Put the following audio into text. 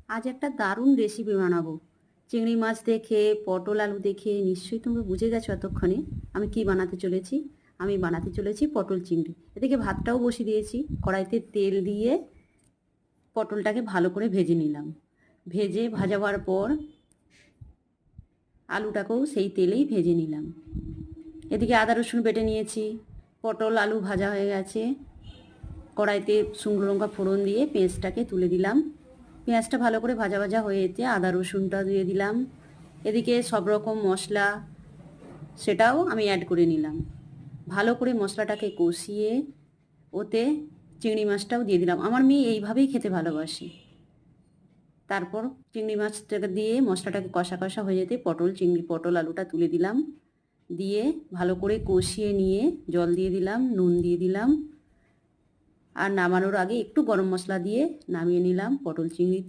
আজ একটা দারুণ রেসিপি বানাবো। চিংড়ি মাছ দেখে, পটল আলু দেখে নিশ্চয়ই তুমি বুঝে গেছো এতক্ষণে আমি কি বানাতে চলেছি। আমি বানাতে চলেছি পটল চিংড়ি। এদিকে ভাতটাও বসিয়ে দিয়েছি। কড়াইতে তেল দিয়ে পটলটাকে ভালো করে ভেজে নিলাম। ভাজা হওয়ার পর আলুটাকেও সেই তেলেই ভেজে নিলাম। এদিকে আদা রসুন বেটে নিয়েছি। পটল আলু ভাজা হয়ে গেছে। কড়াইতে শুকনো লঙ্কা ফোড়ন দিয়ে পেঁয়াজটাকে তুলে দিলাম। পেঁয়াজটা ভালো করে ভাজা ভাজা হয়ে যেতে আদা রসুনটা দিয়ে দিলাম। এদিকে সব রকম মশলা সেটাও আমি অ্যাড করে নিলাম। ভালো করে মশলাটাকে কষিয়ে ওতে চিংড়ি মাছটাও দিয়ে দিলাম। আমার মেয়ে এইভাবেই খেতে ভালোবাসে। তারপর চিংড়ি মাছটাকে দিয়ে মশলাটাকে কষা কষা হয়ে যেতে পটল আলুটা তুলে দিলাম। দিয়ে ভালো করে কষিয়ে নিয়ে জল দিয়ে দিলাম, নুন দিয়ে দিলাম। আর নামানোর আগে একটু গরম মশলা দিয়ে নামিয়ে নিলাম পটল চিংড়ি।